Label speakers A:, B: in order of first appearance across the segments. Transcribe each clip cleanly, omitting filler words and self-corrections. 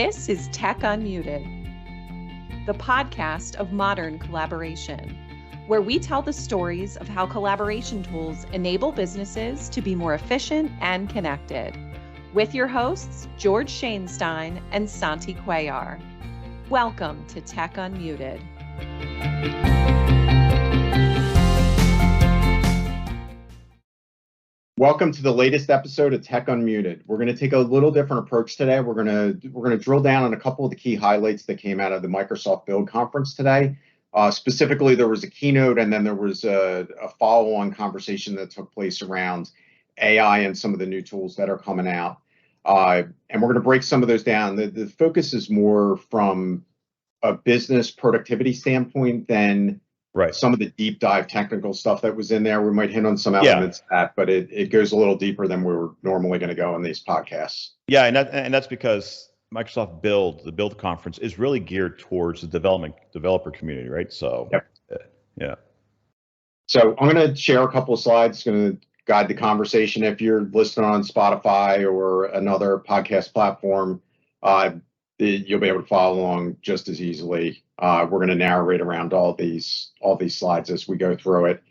A: This is Tech Unmuted, the podcast of modern collaboration, where we tell the stories of how collaboration tools enable businesses to be more efficient and connected. With your hosts, George Shainstein and Santi Cuellar. Welcome to Tech Unmuted.
B: Welcome to the latest episode of Tech Unmuted. We're going to take a little different approach today. We're going to drill down on a couple of the key highlights that came out of the Microsoft Build conference today. Specifically, there was a keynote, and then there was a follow-on conversation that took place around AI and some of the new tools that are coming out. And we're going to break some of those down. The focus is more from a business productivity standpoint than some of the deep dive technical stuff that was in there. We might hit on some elements of that, but it goes a little deeper than we were normally going to go in these podcasts.
C: Yeah, and that's because Microsoft Build, the Build conference, is really geared towards the developer community, right? So, yeah.
B: So I'm going to share a couple of slides, going to guide the conversation. If you're listening on Spotify or another podcast platform, you'll be able to follow along just as easily. We're going to narrate around all these slides as we go through it.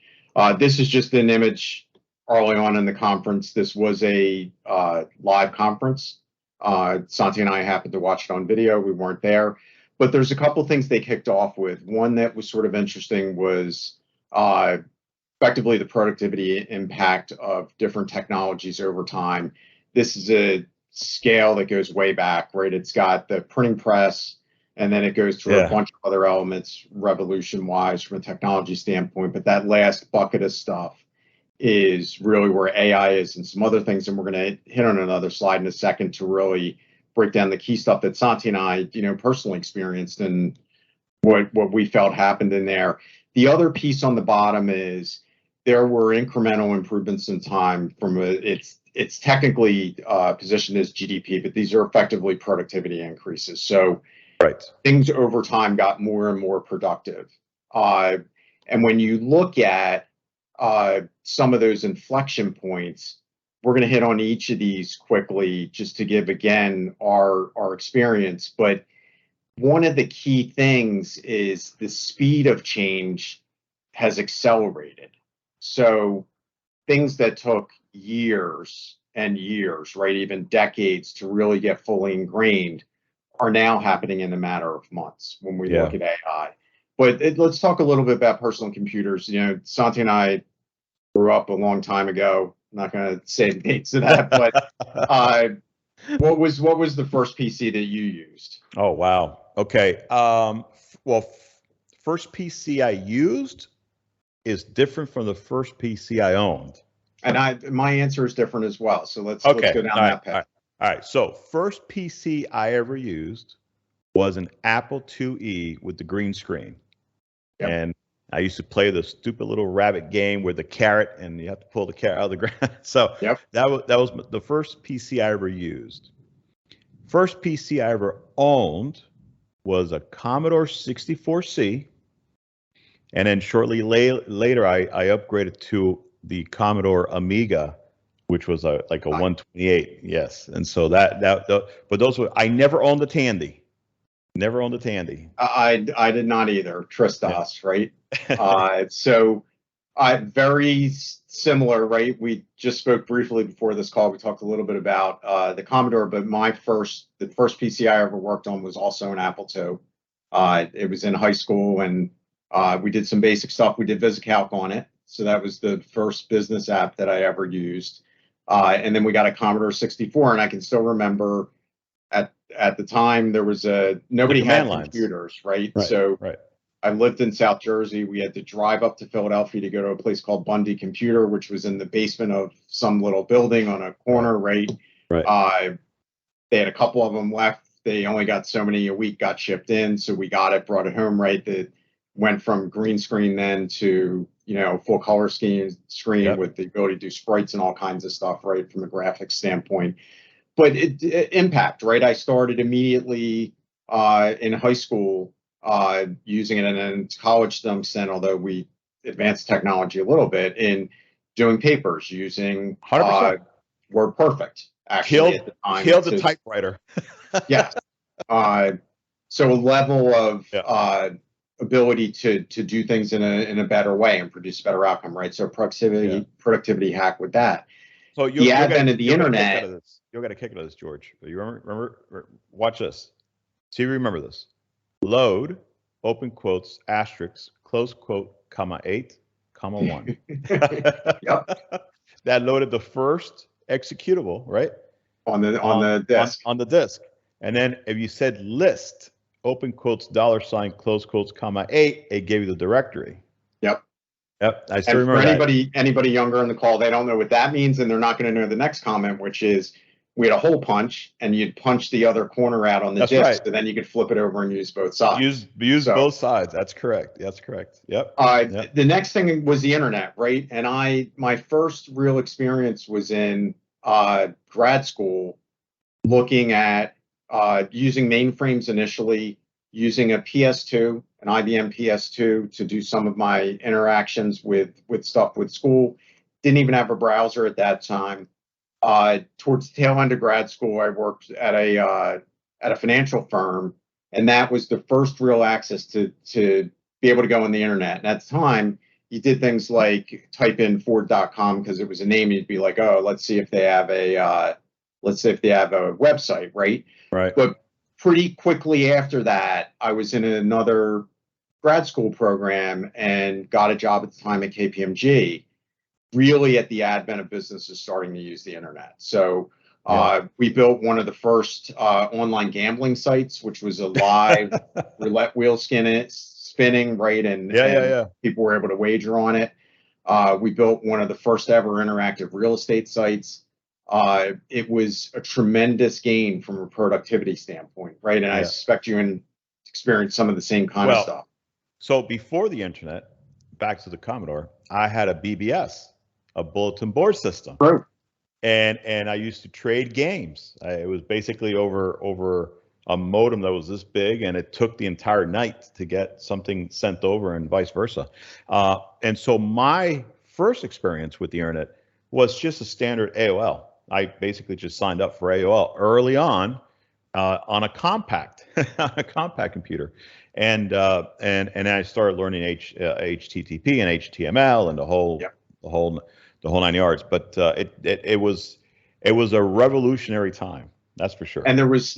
B: This is just an image early on in the conference. This was a live conference. Santi and I happened to watch it on video. We weren't there, but there's a couple things they kicked off with. One that was sort of interesting was effectively the productivity impact of different technologies over time. This is a scale that goes way back, right? It's got the printing press, and then it goes through a bunch of other elements revolution-wise from a technology standpoint. But that last bucket of stuff is really where AI is and some other things. And we're going to hit on another slide in a second to really break down the key stuff that Santi and I, personally experienced and what we felt happened in there. The other piece on the bottom is there were incremental improvements in time from it's technically positioned as GDP, but these are effectively productivity increases. So things over time got more and more productive. And when you look at some of those inflection points, we're going to hit on each of these quickly just to give, again, our experience. But one of the key things is the speed of change has accelerated. So things that took years and years, right, even decades to really get fully ingrained are now happening in a matter of months when we look at AI. But let's talk a little bit about personal computers. Santi and I grew up a long time ago. I'm not going to say the dates of that, but what was the first PC that you used?
C: Oh, wow. Okay. First PC I used is different from the first PC I owned.
B: And my answer is different as well. So let's go down that path.
C: All right. So first PC I ever used was an Apple IIe with the green screen. Yep. And I used to play the stupid little rabbit game with the carrot, and you have to pull the carrot out of the ground. So that was the first PC I ever used. First PC I ever owned was a Commodore 64C. And then shortly later, I upgraded to the Commodore Amiga, which was like a 128. Yes. And so but those were, I never owned a Tandy. Never owned a Tandy.
B: I did not either. Tristas, right? So very similar, right? We just spoke briefly before this call. We talked a little bit about the Commodore, but the first PC I ever worked on was also an Apple II. It was in high school, and we did some basic stuff. We did VisiCalc on it. So that was the first business app that I ever used. And then we got a Commodore 64, and I can still remember at the time there was nobody had computers, right? So I lived in South Jersey. We had to drive up to Philadelphia to go to a place called Bundy Computer, which was in the basement of some little building on a corner, right? They had a couple of them left. They only got so many a week got shipped in. So we got it, brought it home, right? That went from green screen then to, full color screen with the ability to do sprites and all kinds of stuff, right? From a graphics standpoint. But impact, right? I started immediately in high school using it, and then college to some extent, although we advanced technology a little bit in doing papers using WordPerfect. Actually,
C: killed the typewriter.
B: Yes. So a level of
C: Yeah.
B: ability to do things in a better way and produce a better outcome, right? So productivity hack with that.
C: So
B: The advent of the
C: you'll get a kick out
B: internet.
C: of this. You'll get a kick out of this, George. You remember? Watch this. See, remember this. Load, open quotes, asterisk, close quote, comma 8, comma 1.
B: Yep.
C: That loaded the first executable, right?
B: On the desk.
C: On the disk. And then if you said list, open quotes, $, close quotes, comma 8, it gave you the directory.
B: Yep.
C: Yep. I still
B: And
C: remember
B: for
C: that.
B: anybody younger on the call, they don't know what that means, and they're not going to know the next comment, which is we had a hole punch, and you'd punch the other corner out on the
C: That's
B: disk,
C: right.
B: so then you could flip it over and use both sides.
C: Use both sides. That's correct. That's correct. Yep.
B: The next thing was the internet, right? And my first real experience was in grad school, looking at using mainframes initially, using a PS2, an IBM PS2, to do some of my interactions with stuff with school. Didn't even have a browser at that time. Towards the tail end of grad school, I worked at a financial firm, and that was the first real access to be able to go on the internet. And at the time, you did things like type in Ford.com because it was a name. You'd be like, oh, let's see if they have a website, right?
C: Right.
B: But pretty quickly after that, I was in another grad school program and got a job at the time at KPMG, really at the advent of businesses starting to use the internet. So we built one of the first online gambling sites, which was a live roulette wheel spinning, right? And people were able to wager on it. We built one of the first ever interactive real estate sites. It was a tremendous gain from a productivity standpoint, right? And I suspect you experienced some of the same kind of stuff.
C: So before the internet, back to the Commodore, I had a BBS, a bulletin board system.
B: Right.
C: And I used to trade games. It was basically over a modem that was this big, and it took the entire night to get something sent over, and vice versa. And so my first experience with the internet was just a standard AOL. I basically just signed up for AOL early on a compact computer, and I started learning HTTP and HTML and the whole 9 yards. But it was a revolutionary time, that's for sure.
B: And there was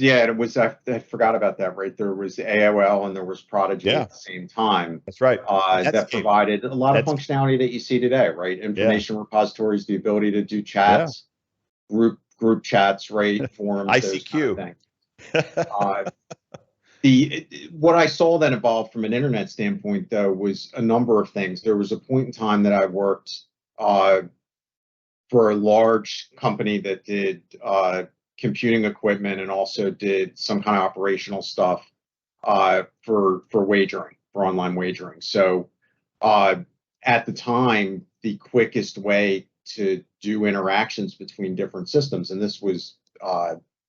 B: I forgot about that, right? There was AOL and there was Prodigy at the same time.
C: That's right.
B: That provided a lot of functionality that you see today, right? Information repositories, the ability to do chats, group chats, right? Forums,
C: ICQ.
B: Kind of what I saw that evolved from an internet standpoint, though, was a number of things. There was a point in time that I worked for a large company that did computing equipment and also did some kind of operational stuff for wagering, for online wagering. So at the time, the quickest way to do interactions between different systems, and this was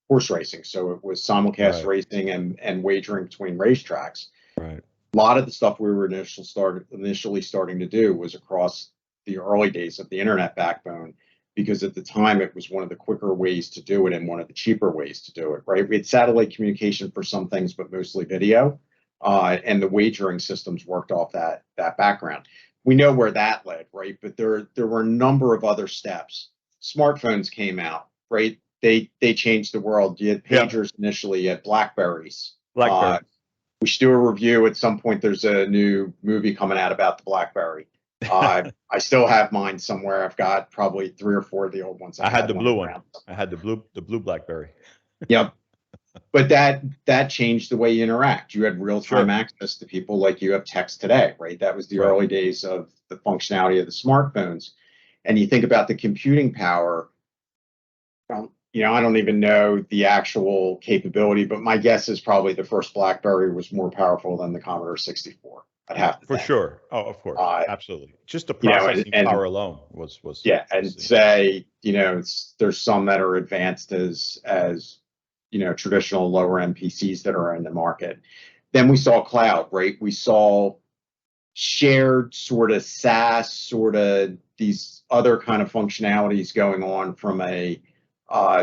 B: horse racing, so it was simulcast racing and wagering between racetracks.
C: Right.
B: A lot of the stuff we were initially starting to do was across the early days of the internet backbone, because at the time it was one of the quicker ways to do it and one of the cheaper ways to do it, right? We had satellite communication for some things, but mostly video, and the wagering systems worked off that background. We know where that led, right? But there were a number of other steps. Smartphones came out, right? They changed the world. You had pagers initially, you had Blackberries. We should do a review at some point. There's a new movie coming out about the Blackberry. I still have mine somewhere. I've got probably 3 or 4 of the old ones.
C: I had the blue one. I had the blue Blackberry.
B: Yep. But that changed the way you interact. You had real-time access to people like you have text today, right? That was the early days of the functionality of the smartphones. And you think about the computing power. I don't even know the actual capability, but my guess is probably the first BlackBerry was more powerful than the Commodore 64. I'd have to think.
C: For sure. Oh, of course. Absolutely. Just the processing power alone was.
B: Yeah, and say, there's some that are advanced as traditional lower end PCs that are in the market. Then we saw cloud, right? We saw shared sort of SaaS, sort of these other kind of functionalities going on from a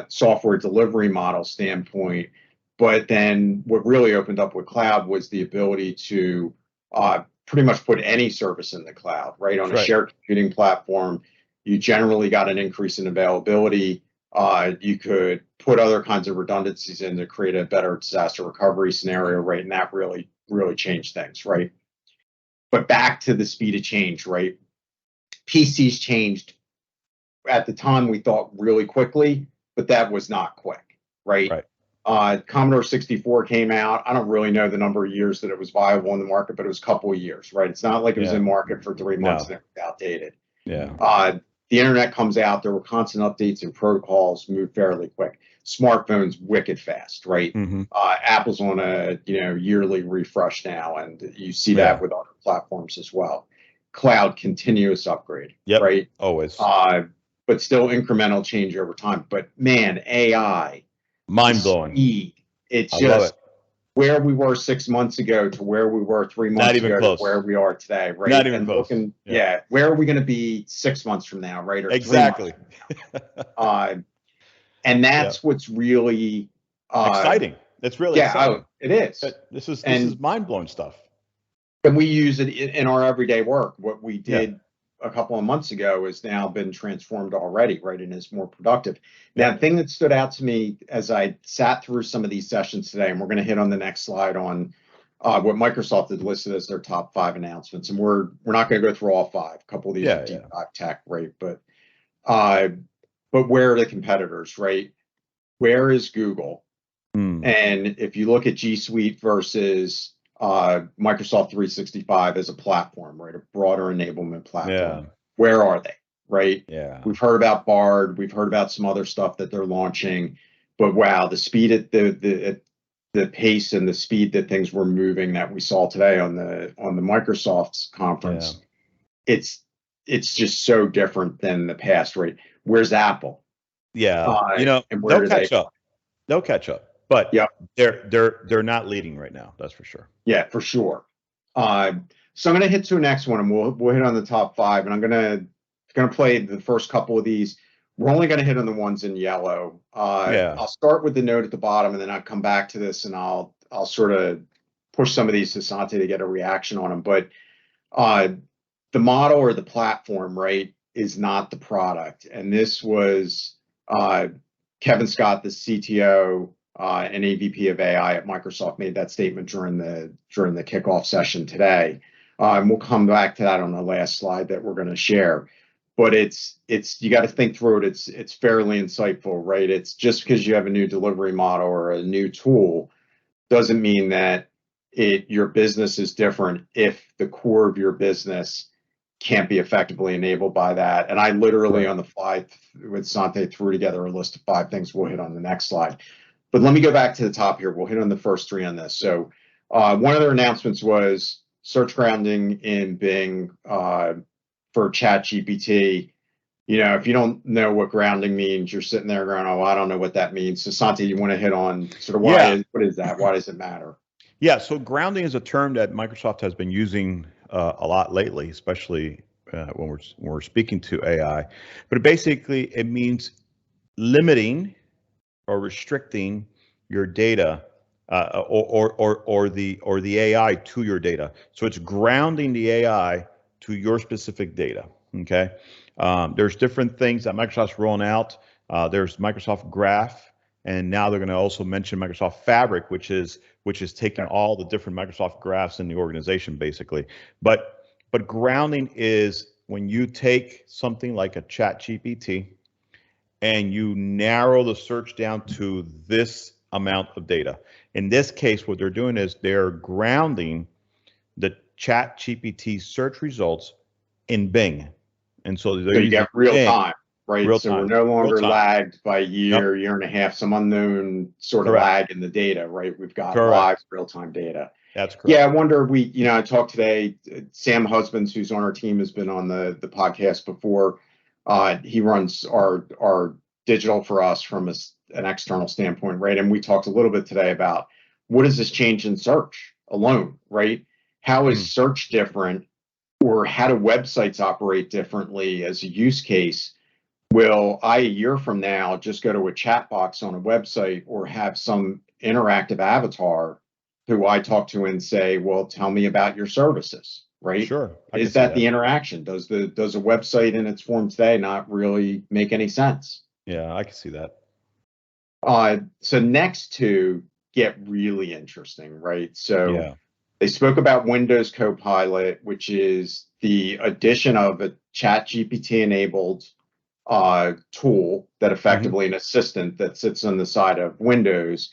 B: software delivery model standpoint But then what really opened up with cloud was the ability to pretty much put any service in the cloud, right? On a shared computing platform, you generally got an increase in availability. You could put other kinds of redundancies in to create a better disaster recovery scenario, right? And that really, really changed things, right? But back to the speed of change, right? PCs changed at the time, we thought really quickly, but that was not quick, right? Commodore 64 came out. I don't really know the number of years that it was viable in the market, but it was a couple of years, right? It's not like it was in market for 3 months and it was outdated. The internet comes out, there were constant updates and protocols moved fairly quick. Smartphones wicked fast, right? Apple's on a yearly refresh now, and you see that with other platforms as well. Cloud continuous upgrade, right?
C: Always.
B: But still incremental change over time. But man, AI,
C: mind blowing.
B: It's just where we were 6 months ago to where we were 3 months ago to where we are today, right?
C: Not even close.
B: Where are we going to be 6 months from now, right? Or
C: exactly.
B: 3 months from now. And that's what's really
C: exciting. It's really exciting.
B: It is.
C: This is mind blowing stuff.
B: And we use it in our everyday work. What we did a couple of months ago has now been transformed already, right? And is more productive. Now, the thing that stood out to me as I sat through some of these sessions today, and we're going to hit on the next slide on what Microsoft had listed as their top 5 announcements. And we're not going to go through all 5. A couple of these are deep dive tech, right? But where are the competitors, right? Where is Google? And if you look at G Suite versus Microsoft 365 as a platform, right? A broader enablement platform. Where are they, right? We've heard about Bard. We've heard about some other stuff that they're launching. But wow, the speed at the pace and the speed that things were moving that we saw today on the Microsoft's conference, it's just so different than the past, right? Where's Apple?
C: And where they'll catch up. They'll catch up. But they're not leading right now. That's for sure.
B: Yeah, for sure. So I'm going to hit to the next one, and we'll hit on the top 5. And I'm going to play the first couple of these. We're only going to hit on the ones in yellow. I'll start with the note at the bottom, and then I'll come back to this, and I'll sort of push some of these to Santi to get a reaction on them. But the model or the platform, right, is not the product. And this was Kevin Scott, the CTO. An AVP of AI at Microsoft made that statement during the kickoff session today, and we'll come back to that on the last slide that we're going to share. But it's you got to think through it. It's fairly insightful, right? It's just because you have a new delivery model or a new tool doesn't mean that your business is different if the core of your business can't be effectively enabled by that. And I literally on the fly with Santi threw together a list of 5 things we'll hit on the next slide. But let me go back to the top here. We'll hit on the first 3 on this. So one of their announcements was search grounding in Bing for ChatGPT. If you don't know what grounding means, you're sitting there going, oh, I don't know what that means. So Santi, you want to hit on sort of what is that? Why does it matter?
C: Yeah, so grounding is a term that Microsoft has been using a lot lately, especially when we're speaking to AI. But basically, it means limiting or restricting your data or the AI to your data. So it's grounding the AI to your specific data. Okay. There's different things that Microsoft's rolling out. There's Microsoft Graph, and now they're going to also mention Microsoft Fabric, which is taking all the different Microsoft graphs in the organization, basically. But grounding is when you take something like a ChatGPT and you narrow the search down to this amount of data. In this case, what they're doing is they're grounding the ChatGPT search results in Bing. And so
B: you get real time, right?
C: We're
B: no longer lagged by a year, year and a half, some unknown sort of lag in the data, right? We've got live real-time data.
C: That's correct.
B: Yeah, I wonder, I talked today, Sam Husbands, who's on our team, has been on the podcast before. He runs our digital for us from an external standpoint, right? And we talked a little bit today about what does this change in search alone, right? How is search different, or how do websites operate differently as a use case? Will I, a year from now, just go to a chat box on a website or have some interactive avatar who I talk to and say, well, tell me about your services, right?
C: Sure.
B: Is that the interaction? Does a website in its form today not really make any sense?
C: Yeah, I can see that.
B: So next two get really interesting, right? So
C: Yeah.
B: they spoke about Windows Copilot, which is the addition of a ChatGPT enabled tool that effectively an assistant that sits on the side of Windows.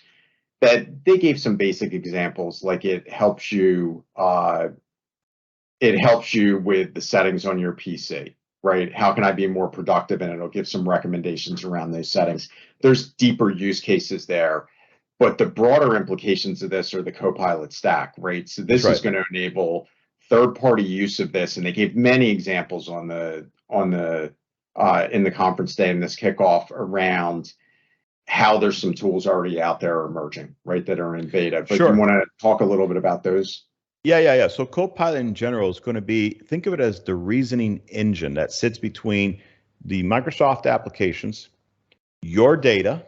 B: That they gave some basic examples, like it helps you with the settings on your PC, right? How can I be more productive? And it'll give some recommendations around those settings. There's deeper use cases there, but the broader implications of this are the Copilot stack, right? So this is going to enable third-party use of this, and they gave many examples in the conference day in this kickoff around how there's some tools already out there emerging, right, that are in beta. But you want to talk a little bit about those?
C: Yeah. So Copilot in general is going to be, think of it as the reasoning engine that sits between the Microsoft applications, your data,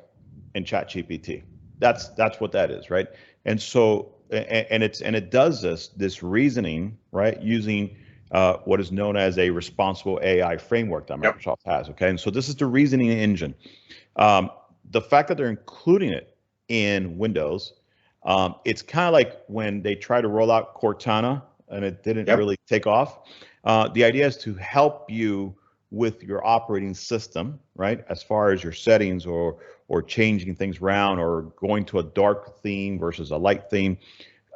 C: and ChatGPT. That's what that is, right? And so, and it does this reasoning, right, using what is known as a responsible AI framework that Microsoft has. Okay, and so this is the reasoning engine. The fact that they're including it in Windows, it's kind of like when they try to roll out Cortana and it didn't really take off. The idea is to help you with your operating system, right? As far as your settings or changing things around or going to a dark theme versus a light theme.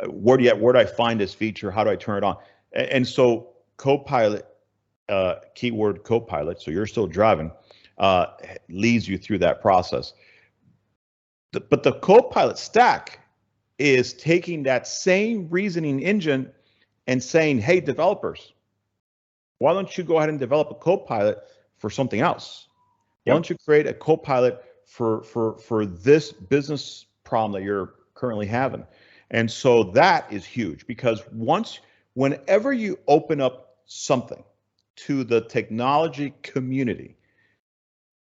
C: Where do I find this feature? How do I turn it on? And so Copilot, keyword Copilot, so you're still driving, leads you through that process. But the Copilot stack is taking that same reasoning engine and saying, hey, developers, why don't you go ahead and develop a Copilot for something else? Why don't you create a Copilot for this business problem that you're currently having? And so that is huge, because whenever you open up something to the technology community,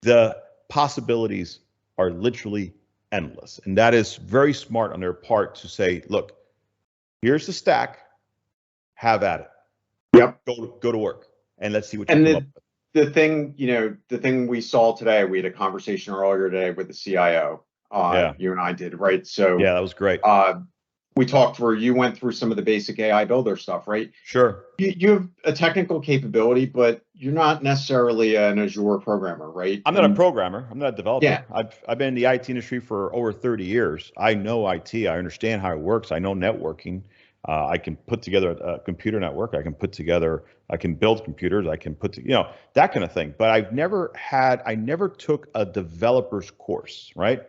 C: the possibilities are literally endless. And that is very smart on their part to say, look, here's the stack, have at it. Go to work and let's see what you come up with.
B: The thing we saw today, we had a conversation earlier today with the CIO. You and I did, right? So
C: yeah, that was great.
B: You went through some of the basic AI builder stuff, right?
C: Sure.
B: You have a technical capability, but you're not necessarily an Azure programmer, right?
C: I'm not a programmer. I'm not a developer.
B: Yeah.
C: I've been in the IT industry for over 30 years. I know IT. I understand how it works. I know networking. I can put together a computer network. I can build computers. I can that kind of thing. But I never took a developer's course, right?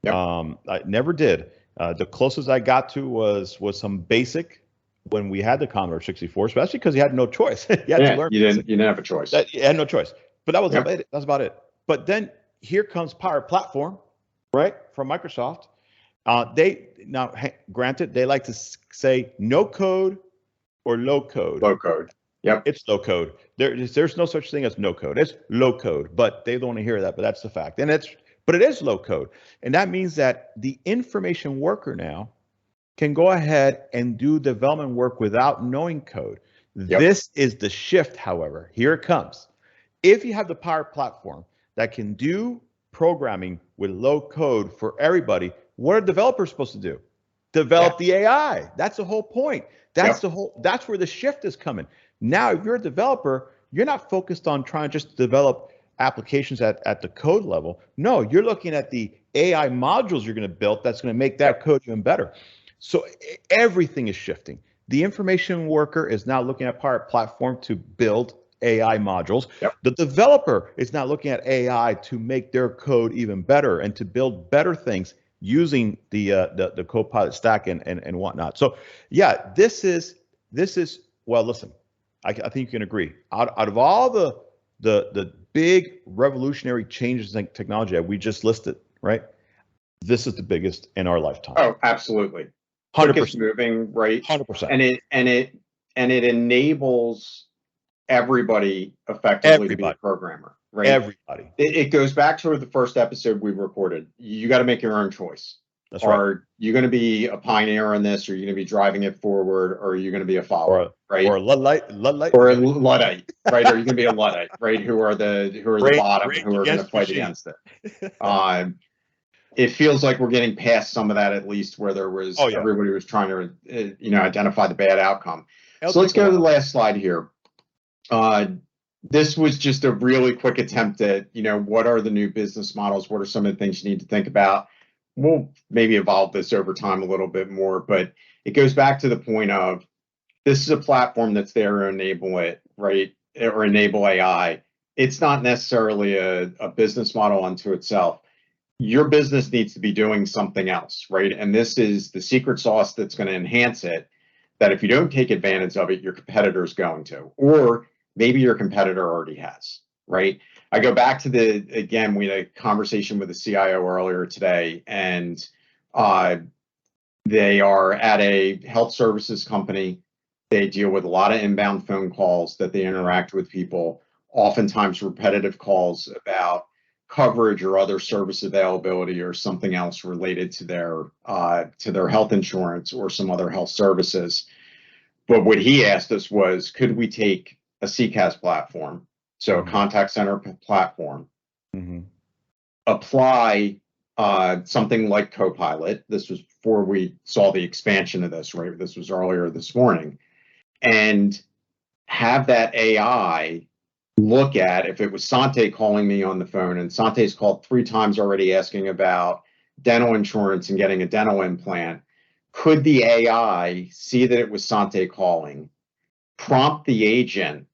C: I never did. The closest I got to was some basic when we had the Commodore 64, especially because you had no choice. You had to learn.
B: You didn't have a choice.
C: You had no choice. But that was that's about it. But then here comes Power Platform, right, from Microsoft. Granted, they like to say no code or low code.
B: Low code. Yep.
C: It's low code. There's no such thing as no code. It's low code, but they don't want to hear that, but that's the fact. But it is low code. And that means that the information worker now can go ahead and do development work without knowing code. This is the shift, however. Here it comes. If you have the Power Platform that can do programming with low code for everybody, what are developers supposed to do? Develop the AI. That's the whole point. That's where the shift is coming. Now, if you're a developer, you're not focused on trying to just develop applications at the code level. No, you're looking at the AI modules you're going to build that's going to make that code even better. So everything is shifting. The information worker is now looking at Power Platform to build AI modules. The developer is now looking at AI to make their code even better and to build better things using the Copilot stack and whatnot. So yeah, this is well, listen, I think you can agree. Out of all the big revolutionary changes in technology that we just listed, right? This is the biggest in our lifetime.
B: Oh, absolutely.
C: 100%
B: moving, right?
C: 100%.
B: And it enables everybody effectively to be a programmer, right?
C: Everybody.
B: It goes back to the first episode we recorded. You got to make your own choice.
C: That's right.
B: Are you going to be a pioneer in this? Are you going to be driving it forward? Or are you going to be a follower, right?
C: Or a Luddite,
B: Or a Luddite, right? Or you can be a Luddite, right? Who are the bottom,
C: Rage
B: who are going to
C: against
B: fight
C: machine.
B: against it. It feels like we're getting past some of that, at least where there was everybody was trying to identify the bad outcome. So let's go to the last slide here. This was just a really quick attempt at, what are the new business models? What are some of the things you need to think about? We'll maybe evolve this over time a little bit more, but it goes back to the point of this is a platform that's there to enable it, right? Or enable AI. It's not necessarily a business model unto itself. Your business needs to be doing something else, right? And this is the secret sauce that's going to enhance it, that if you don't take advantage of it, your competitor is going to, or maybe your competitor already has, right? I go back to again, we had a conversation with the CIO earlier today, and they are at a health services company. They deal with a lot of inbound phone calls that they interact with people, oftentimes repetitive calls about coverage or other service availability or something else related to their health insurance or some other health services. But what he asked us was, could we take a CCaaS platform, so a contact center platform, apply something like Copilot. This was before we saw the expansion of this, right? This was earlier this morning. And have that AI look at, if it was Santi calling me on the phone, and Santi's called 3 times already asking about dental insurance and getting a dental implant, could the AI see that it was Santi calling, prompt the agent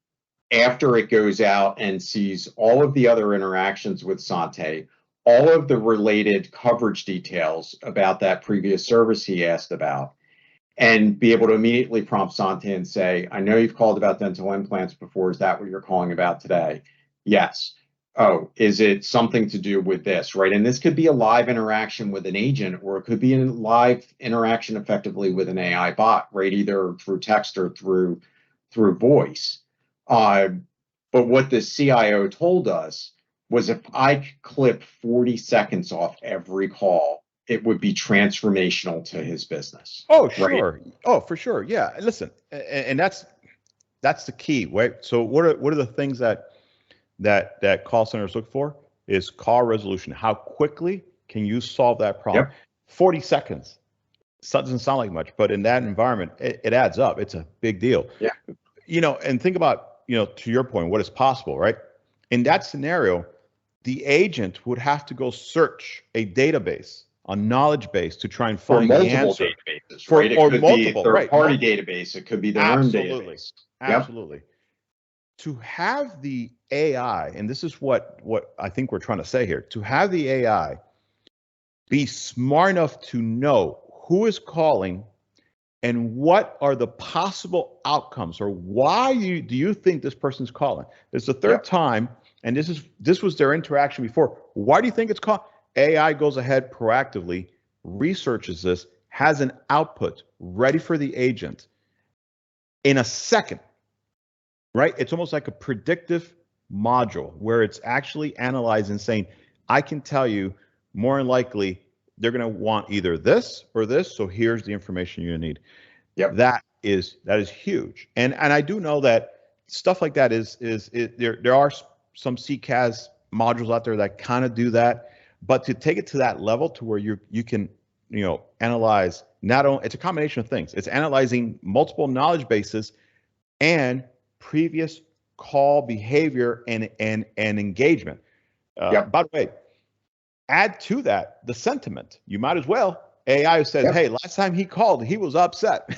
B: after it goes out and sees all of the other interactions with Santi, all of the related coverage details about that previous service he asked about, and be able to immediately prompt Santi and say, I know you've called about dental implants before. Is that what you're calling about today? Yes. Oh, is it something to do with this, right? And this could be a live interaction with an agent, or it could be a live interaction effectively with an AI bot, right? Either through text or through voice. But what the CIO told us was, if I clip 40 seconds off every call, it would be transformational to his business.
C: Oh, sure.
B: Right?
C: Oh, for sure. Yeah. Listen, and that's the key, right? So what are the things that call centers look for? Is call resolution. How quickly can you solve that problem?
B: Yep.
C: 40 seconds. Doesn't sound like much, but in that environment, it adds up. It's a big deal.
B: Yeah.
C: And think about, to your point, what is possible, right? In that scenario, the agent would have to go search a database, a knowledge base, to try and find the answer.
B: Databases, right? It could be a third-party database. It could be their own database.
C: Absolutely. Yep. To have the AI, and this is what I think we're trying to say here, to have the AI be smart enough to know who is calling and what are the possible outcomes, or why do you think this person's calling? It's the third time, and this was their interaction before. Why do you think it's called? AI goes ahead proactively, researches this, has an output ready for the agent in a second, right? It's almost like a predictive module where it's actually analyzing, saying, I can tell you more than likely they're going to want either this or this, so here's the information you need.
B: Yep.
C: That is huge. And I do know that stuff like that is there are some CCaaS modules out there that kind of do that, but to take it to that level to where you can analyze, not only, it's a combination of things. It's analyzing multiple knowledge bases and previous call behavior and engagement. By the way, add to that the sentiment. You might as well. AI says, hey, last time he called, he was upset.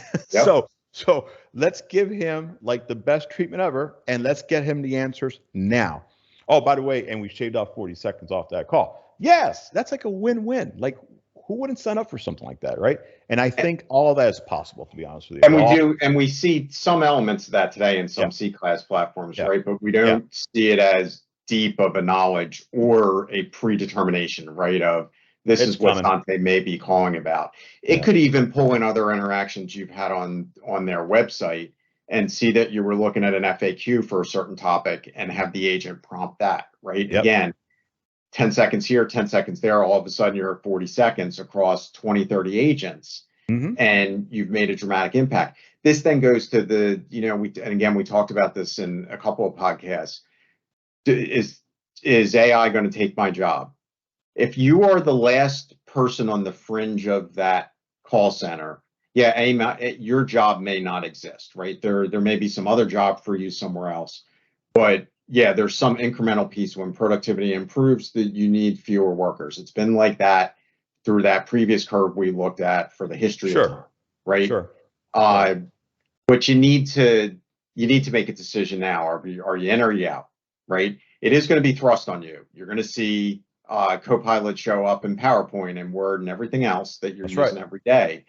C: So let's give him like the best treatment ever, and let's get him the answers now. Oh, by the way, and we shaved off 40 seconds off that call. Yes, that's like a win-win. Like, who wouldn't sign up for something like that, right? And I think all of that is possible, to be honest with you.
B: And we see some elements of that today in some C-class platforms, right? But we don't see it as deep of a knowledge or a predetermination, right? Of this is what Santi may be calling about. It could even pull in other interactions you've had on their website and see that you were looking at an FAQ for a certain topic and have the agent prompt that, right? Again, 10 seconds here, 10 seconds there, all of a sudden you're at 40 seconds across 20, 30 agents, and you've made a dramatic impact. This then goes to the, and again, we talked about this in a couple of podcasts. Is AI going to take my job? If you are the last person on the fringe of that call center, your job may not exist, right? There may be some other job for you somewhere else, but yeah, there's some incremental piece when productivity improves that you need fewer workers. It's been like that through that previous curve we looked at for the history of time, right?
C: Sure.
B: But you need to make a decision now. Are you in or are you out, right? It is going to be thrust on you. You're going to see Copilot show up in PowerPoint and Word and everything else that you're using every day.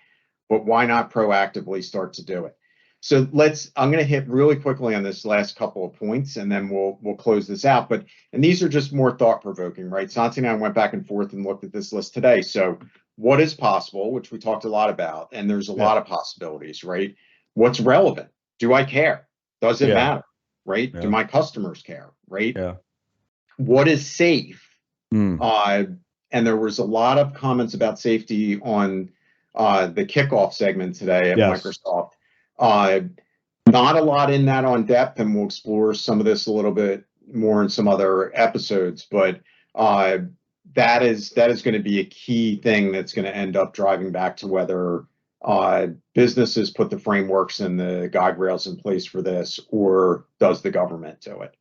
B: But why not proactively start to do it? So I'm going to hit really quickly on this last couple of points, and then we'll close this out. And these are just more thought-provoking, right? Santi and I went back and forth and looked at this list today. So what is possible, which we talked a lot about, and there's a lot of possibilities, right? What's relevant? Do I care? Does it matter, right? Do my customers care, right?
C: Yeah.
B: What is safe? And there was a lot of comments about safety on the kickoff segment today at Microsoft. Not a lot in that on depth, and we'll explore some of this a little bit more in some other episodes. But that is going to be a key thing that's going to end up driving back to whether businesses put the frameworks and the guide rails in place for this, or does the government do it?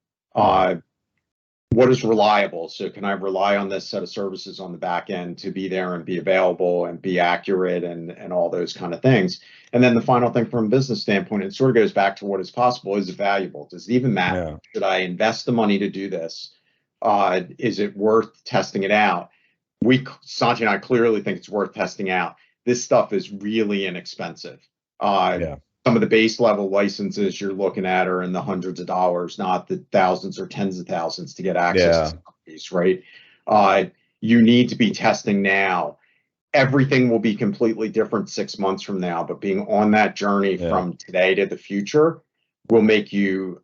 B: What is reliable? So can I rely on this set of services on the back end to be there and be available and be accurate and all those kind of things? And then the final thing from a business standpoint, it sort of goes back to what is possible. Is it valuable? Does it even matter? Should I invest the money to do this? Is it worth testing it out? Santi and I clearly think it's worth testing out. This stuff is really inexpensive. Some of the base level licenses you're looking at are in the hundreds of dollars, not the thousands or tens of thousands to get access to these, right? You need to be testing now. Everything will be completely different 6 months from now, but being on that journey from today to the future will make you,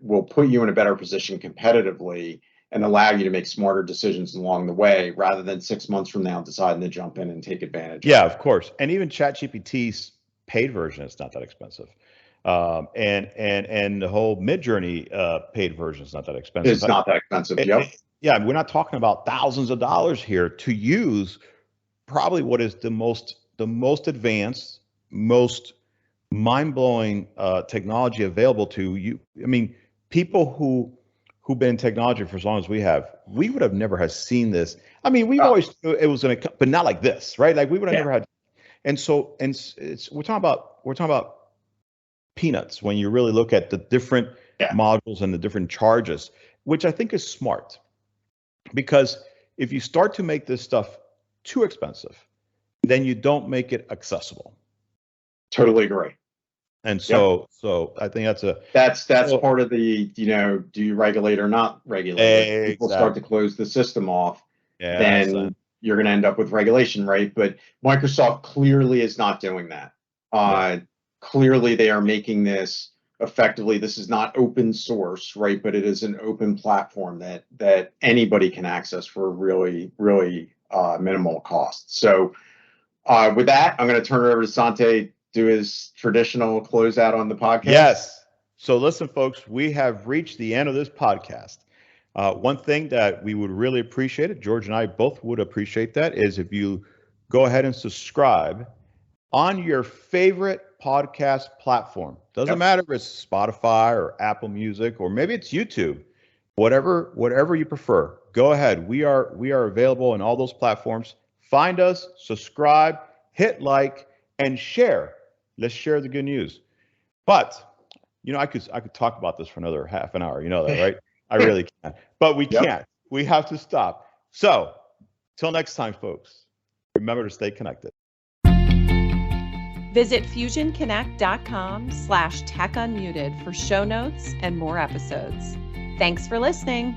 B: will put you in a better position competitively and allow you to make smarter decisions along the way, rather than 6 months from now deciding to jump in and take advantage.
C: Yeah, of course. And even ChatGPT's paid version is not that expensive, and the whole Midjourney paid version is not that expensive.
B: It's not that expensive.
C: Yeah, we're not talking about thousands of dollars here to use probably what is the most advanced, most mind-blowing technology available to you. I mean, people who've been in technology for as long as we would have never seen this. I mean, we've always knew it was but not like this, right? Like we would have never had. And so, we're talking about peanuts when you really look at the different modules and the different charges, which I think is smart, because if you start to make this stuff too expensive, then you don't make it accessible.
B: Totally agree.
C: And so I think that's
B: part of the, do you regulate or not regulate? If people start to close the system off, then you're going to end up with regulation, right? But Microsoft clearly is not doing that. Clearly, they are making this effectively. This is not open source, right? But it is an open platform that anybody can access for really, really minimal cost. So with that, I'm going to turn it over to Santi, do his traditional closeout on the podcast.
C: Yes. So listen, folks, we have reached the end of this podcast. One thing that we would really appreciate, it, George and I both would appreciate that, is if you go ahead and subscribe on your favorite podcast platform. Doesn't matter if it's Spotify or Apple Music, or maybe it's YouTube, whatever you prefer. Go ahead. We are available in all those platforms. Find us, subscribe, hit like, and share. Let's share the good news. But I could talk about this for another half an hour. You know that, right? I really can. But we can't. We have to stop. So, till next time, folks, remember to stay connected.
A: Visit fusionconnect.com/techunmuted for show notes and more episodes. Thanks for listening.